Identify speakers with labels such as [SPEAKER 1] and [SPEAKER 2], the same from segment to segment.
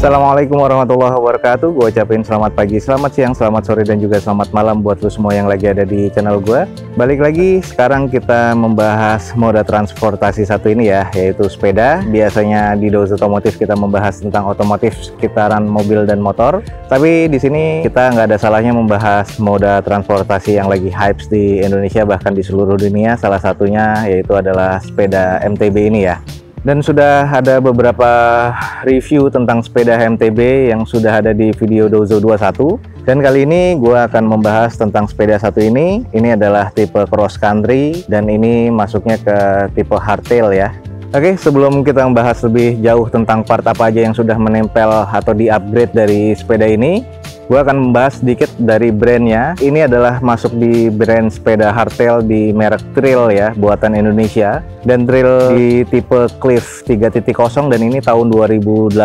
[SPEAKER 1] Assalamualaikum warahmatullahi wabarakatuh. Gue ucapin selamat pagi, selamat siang, selamat sore, dan juga selamat malam buat lo semua yang lagi ada di channel gue. Balik lagi, sekarang kita membahas moda transportasi satu ini ya, yaitu sepeda. Biasanya di Dows Otomotif kita membahas tentang otomotif sekitaran mobil dan motor. Tapi di sini kita nggak ada salahnya membahas moda transportasi yang lagi hype di Indonesia, bahkan di seluruh dunia. Salah satunya yaitu adalah sepeda MTB ini ya. Dan sudah ada beberapa review tentang sepeda MTB yang sudah ada di video Dozo 21. Dan kali ini gue akan membahas tentang sepeda satu ini. Ini adalah tipe cross country dan ini masuknya ke tipe hardtail ya. Oke, sebelum kita membahas lebih jauh tentang part apa aja yang sudah menempel atau di-upgrade dari sepeda ini, gue akan membahas sedikit dari brandnya. Ini adalah masuk di brand sepeda hardtail di merek Trail ya, buatan Indonesia. Dan Trail di tipe Cliff 3.0 dan ini tahun 2018.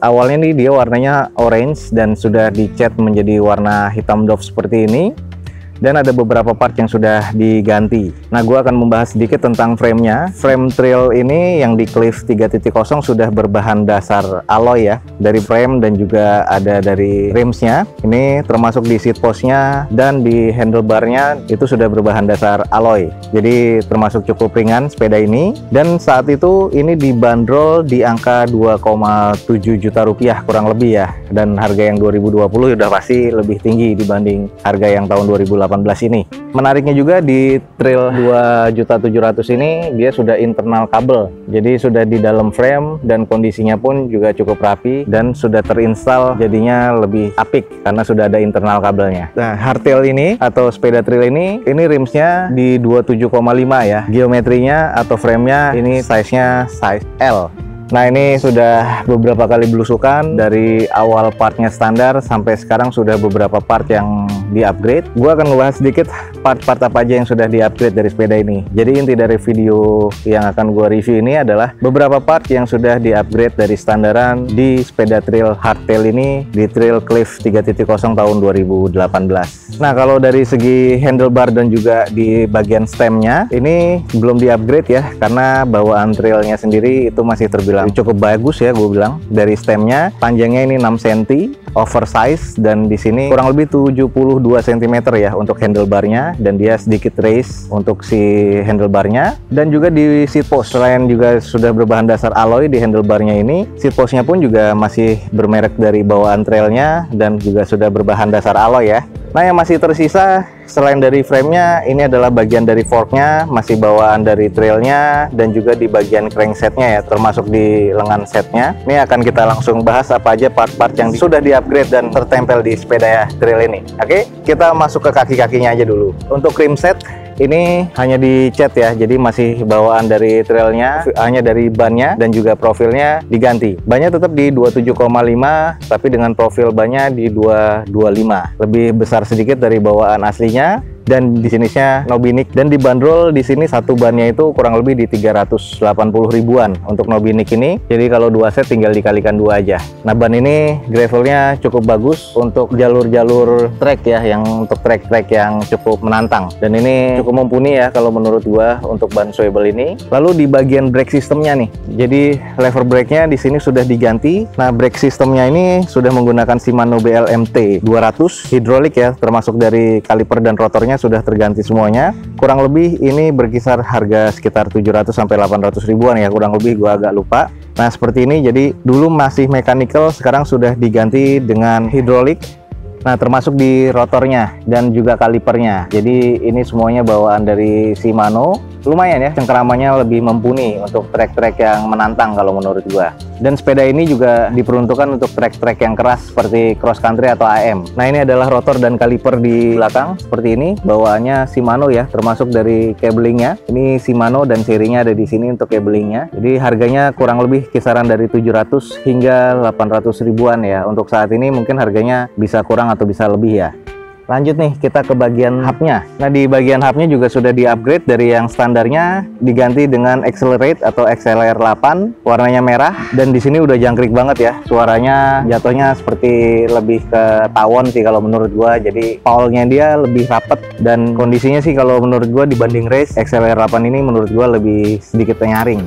[SPEAKER 1] Awalnya nih dia warnanya orange dan sudah dicat menjadi warna hitam doff seperti ini. Dan ada beberapa part yang sudah diganti. Nah, gue akan membahas sedikit tentang frame-nya. Frame Trail ini yang di Cliff 3.0 sudah berbahan dasar alloy ya, dari frame dan juga ada dari rims-nya. Ini termasuk di seat post-nya dan di handlebar-nya itu sudah berbahan dasar alloy. Jadi termasuk cukup ringan sepeda ini. Dan saat itu ini dibanderol di angka 2,7 juta rupiah kurang lebih ya. Dan harga yang 2020 udah pasti lebih tinggi dibanding harga yang tahun 2018 ini. Menariknya juga di Trail 2.700.000 ini dia sudah internal kabel. Jadi sudah di dalam frame dan kondisinya pun juga cukup rapi dan sudah terinstall, jadinya lebih apik karena sudah ada internal kabelnya. Nah, hardtail ini atau sepeda trail ini rimsnya di 27,5 ya. Geometrinya atau frame-nya ini size-nya size L. Nah, ini sudah beberapa kali belusukan dari awal partnya standar sampai sekarang sudah beberapa part yang di-upgrade. Gue akan ngebahas sedikit part-part apa aja yang sudah di-upgrade dari sepeda ini. Jadi inti dari video yang akan gue review ini adalah beberapa part yang sudah di-upgrade dari standaran di sepeda trail hardtail ini di Trail Cliff 3.0 tahun 2018. Nah, kalau dari segi handlebar dan juga di bagian stemnya ini belum di-upgrade ya, karena bawaan trailnya sendiri itu masih terbilang cukup bagus ya, gue bilang. Dari stemnya panjangnya ini 6 cm, oversize, dan di sini kurang lebih 72 cm ya untuk handlebarnya, dan dia sedikit raise untuk si handlebarnya. Dan juga di seat post, selain juga sudah berbahan dasar alloy di handlebarnya ini, seat postnya pun juga masih bermerek dari bawaan trailnya dan juga sudah berbahan dasar alloy ya. Nah, yang masih tersisa selain dari frame-nya, ini adalah bagian dari fork-nya, masih bawaan dari trailnya, dan juga di bagian crankset-nya ya, termasuk di lengan setnya. Ini akan kita langsung bahas apa aja part-part yang sudah di-upgrade dan tertempel di sepeda ya, trail ini. Oke, kita masuk ke kaki-kakinya aja dulu. Untuk rim set, ini hanya dicat ya, jadi masih bawaan dari trailnya, hanya dari bannya dan juga profilnya diganti. Bannya tetap di 27,5, tapi dengan profil bannya di 225, lebih besar sedikit dari bawaan aslinya. Dan di jenisnya Nobinik, dan dibanderol di sini satu bannya itu kurang lebih di 380 ribuan untuk Nobinik ini. Jadi kalau dua set tinggal dikalikan dua aja. Nah, ban ini gravelnya cukup bagus untuk jalur-jalur trek ya, yang untuk trek-trek yang cukup menantang. Dan ini cukup mumpuni ya kalau menurut gua untuk ban swivel ini. Lalu di bagian brake sistemnya nih, jadi lever brake-nya di sini sudah diganti. Nah, brake sistemnya ini sudah menggunakan Shimano BLMT 200 hidrolik ya, termasuk dari kaliper dan rotornya sudah terganti semuanya. Kurang lebih ini berkisar harga sekitar 700 sampai 800 ribuan ya, kurang lebih, gua agak lupa. Nah, seperti ini. Jadi dulu masih mechanical, sekarang sudah diganti dengan hidrolik. Nah, termasuk di rotornya dan juga kalipernya. Jadi ini semuanya bawaan dari Shimano. lumayan ya, cengkeramannya lebih mumpuni untuk trek-trek yang menantang kalau menurut gua. Dan sepeda ini juga diperuntukkan untuk trek-trek yang keras seperti cross country atau AM. Nah, ini adalah rotor dan kaliper di belakang seperti ini. Bawaannya Shimano ya, termasuk dari cabling-nya. Ini Shimano dan serinya ada di sini untuk cabling-nya. Jadi harganya kurang lebih kisaran dari 700 hingga 800 ribuan ya. Untuk saat ini mungkin harganya bisa kurang atau bisa lebih ya. Lanjut nih, kita ke bagian hubnya. Nah, di bagian hubnya juga sudah di-upgrade dari yang standarnya diganti dengan Accelerate atau XLR 8, warnanya merah. Dan di sini udah jangkrik banget ya. Suaranya jatuhnya seperti lebih ke tawon sih kalau menurut gua. Jadi paulnya dia lebih rapet dan kondisinya sih kalau menurut gua dibanding race, XLR 8 ini menurut gua lebih sedikit nyaring.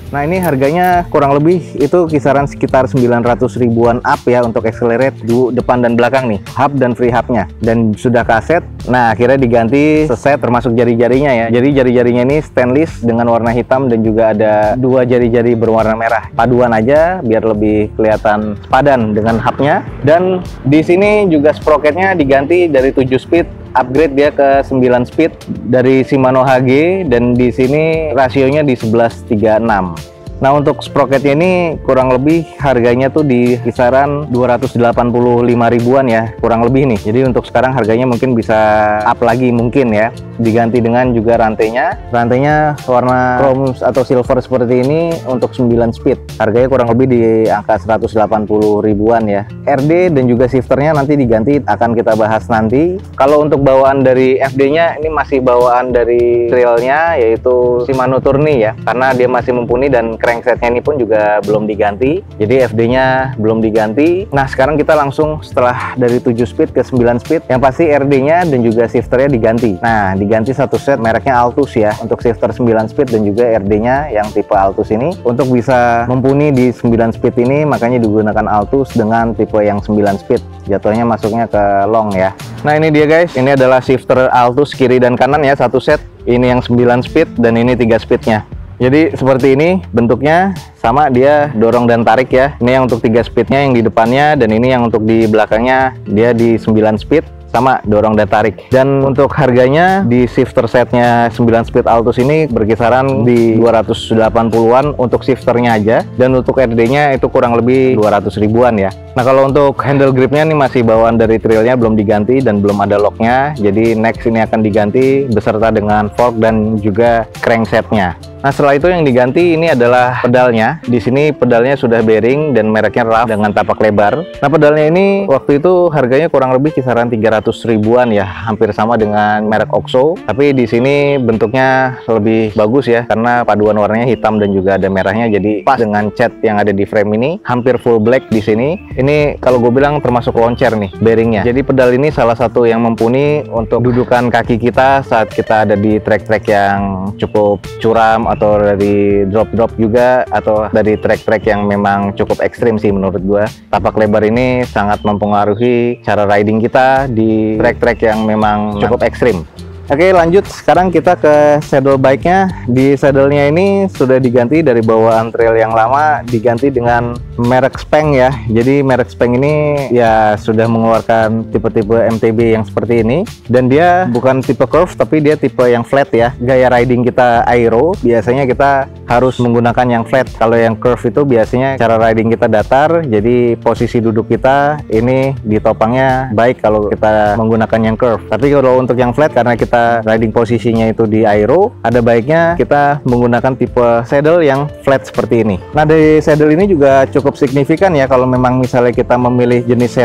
[SPEAKER 1] Nah, ini harganya kurang lebih itu kisaran sekitar 900 ribuan up ya untuk Accelerate di depan dan belakang nih, hub dan free hubnya, dan sudah kaset. Nah, akhirnya diganti seset termasuk jari-jarinya ya. Jadi jari-jarinya ini stainless dengan warna hitam dan juga ada dua jari-jari berwarna merah. Paduan aja biar lebih kelihatan padan dengan hubnya. Dan di sini juga sprocketnya diganti dari 7 speed, upgrade dia ke 9 speed dari Shimano HG, dan di sini rasionya di 11:36. Nah, untuk sprocketnya ini kurang lebih harganya tuh di kisaran 285 ribuan ya, kurang lebih nih. Jadi untuk sekarang harganya mungkin bisa up lagi mungkin ya, diganti dengan juga rantainya warna chrome atau silver seperti ini untuk 9 speed. Harganya kurang lebih di angka 180 ribuan ya. RD dan juga shifternya nanti diganti, akan kita bahas nanti. Kalau untuk bawaan dari FD-nya ini masih bawaan dari trailnya, yaitu Shimano Tourney ya, karena dia masih mumpuni, dan cranksetnya ini pun juga belum diganti, jadi FD-nya belum diganti. Nah, sekarang kita langsung setelah dari 7 speed ke 9 speed, yang pasti RD-nya dan juga shifternya diganti. Nah, diganti satu set mereknya Altus ya, untuk shifter 9 speed dan juga RD-nya yang tipe Altus ini. Untuk bisa mumpuni di 9 speed ini, makanya digunakan Altus dengan tipe yang 9 speed. Jatuhnya masuknya ke long ya. Nah, ini dia guys, ini adalah shifter Altus kiri dan kanan ya, satu set. Ini yang 9 speed dan ini 3 speednya. Jadi seperti ini bentuknya, sama dia dorong dan tarik ya. Ini yang untuk 3 speednya yang di depannya, dan ini yang untuk di belakangnya dia di 9 speed, sama dorong dan tarik. Dan untuk harganya di shifter setnya 9 speed Altus ini berkisaran di 280-an untuk shifternya aja, dan untuk RD-nya itu kurang lebih 200 ribuan ya. Nah, kalau untuk handle gripnya ini masih bawaan dari trailnya, belum diganti dan belum ada locknya. Jadi next ini akan diganti beserta dengan fork dan juga cranksetnya. Nah, setelah itu yang diganti ini adalah pedalnya. Di sini pedalnya sudah bearing dan mereknya RAF dengan tapak lebar. Nah, pedalnya ini waktu itu harganya kurang lebih kisaran 300 ribuan ya, hampir sama dengan merek Oxo. Tapi di sini bentuknya lebih bagus ya, karena paduan warnanya hitam dan juga ada merahnya, jadi pas dengan cat yang ada di frame ini. Hampir full black di sini. Ini kalau gue bilang termasuk launcher nih bearingnya. Jadi pedal ini salah satu yang mumpuni untuk dudukan kaki kita saat kita ada di trek-trek yang cukup curam, atau dari drop-drop juga, atau dari trek-trek yang memang cukup ekstrim sih menurut gua. Tapak lebar ini sangat mempengaruhi cara riding kita di trek-trek yang memang cukup ekstrim. Oke, lanjut. Sekarang kita ke saddle bike-nya. Di saddle-nya ini sudah diganti dari bawaan trail yang lama, diganti dengan merek Speng ya. Jadi merek Speng ini ya sudah mengeluarkan tipe-tipe MTB yang seperti ini, dan dia bukan tipe curve tapi dia tipe yang flat ya. Gaya riding kita aero, biasanya kita harus menggunakan yang flat. Kalau yang curve itu biasanya cara riding kita datar, jadi posisi duduk kita ini di topangnya baik kalau kita menggunakan yang curve. Tapi kalau untuk yang flat, karena kita riding posisinya itu di aero, ada baiknya kita menggunakan tipe saddle yang flat seperti ini. Nah, dari saddle ini juga cukup signifikan ya. Kalau memang misalnya kita memilih jenis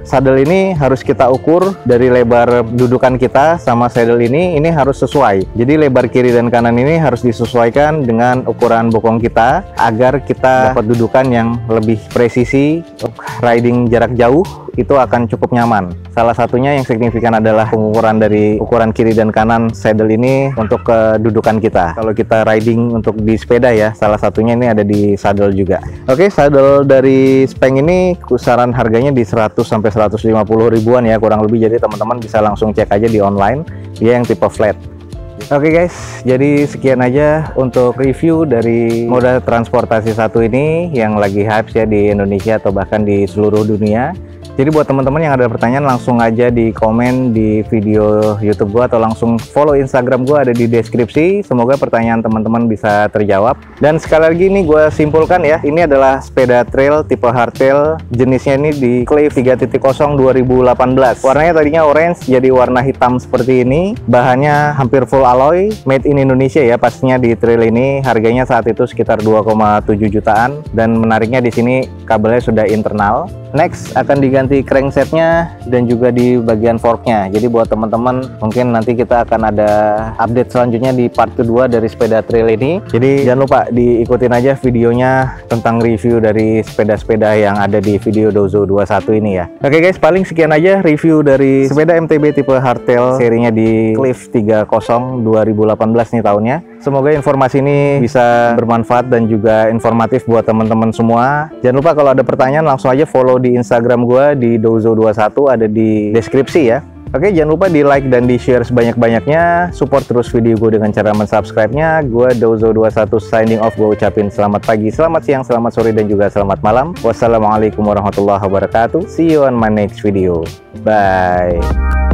[SPEAKER 1] saddle ini harus kita ukur dari lebar dudukan kita sama saddle ini harus sesuai. Jadi lebar kiri dan kanan ini harus disesuaikan dengan ukuran bokong kita agar kita dapat dudukan yang lebih presisi untuk riding jarak jauh. Itu akan cukup nyaman. Salah satunya yang signifikan adalah pengukuran dari ukuran kiri dan kanan saddle ini untuk kedudukan kita. Kalau kita riding untuk di sepeda ya, salah satunya ini ada di saddle juga. Oke, saddle dari Speng ini kisaran harganya di 100 sampai 150 ribuan ya kurang lebih. Jadi teman-teman bisa langsung cek aja di online. dia yang tipe flat. Oke guys, jadi sekian aja untuk review dari moda transportasi satu ini yang lagi hype ya di Indonesia atau bahkan di seluruh dunia. Jadi buat teman-teman yang ada pertanyaan langsung aja di komen di video YouTube gua atau langsung follow Instagram gua, ada di deskripsi. Semoga pertanyaan teman-teman bisa terjawab. Dan sekali lagi ini gua simpulkan ya, ini adalah sepeda trail tipe hardtail, jenisnya ini di Cliff 3.0 2018. Warnanya tadinya orange jadi warna hitam seperti ini. Bahannya hampir full alloy, made in Indonesia ya pastinya di trail ini. Harganya saat itu sekitar 2,7 jutaan dan menariknya di sini kabelnya sudah internal. Next akan diganti cranksetnya dan juga di bagian forknya. Jadi buat teman-teman mungkin nanti kita akan ada update selanjutnya di part kedua dari sepeda trail ini. Jadi jangan lupa diikutin aja videonya tentang review dari sepeda-sepeda yang ada di video Dozo 21 ini ya. Oke guys, paling sekian aja review dari sepeda MTB tipe hardtail serinya di Cliff 30 2018 nih tahunnya. Semoga informasi ini bisa bermanfaat dan juga informatif buat teman-teman semua. Jangan lupa kalau ada pertanyaan langsung aja follow di Instagram gua di Dozo21, ada di deskripsi ya. Oke, jangan lupa di like dan di share sebanyak-banyaknya. Support terus video gue dengan cara mensubscribe-nya. Gue Dozo21 signing off. Gue ucapin selamat pagi, selamat siang, selamat sore, dan juga selamat malam. Wassalamualaikum warahmatullahi wabarakatuh. See you on my next video. Bye.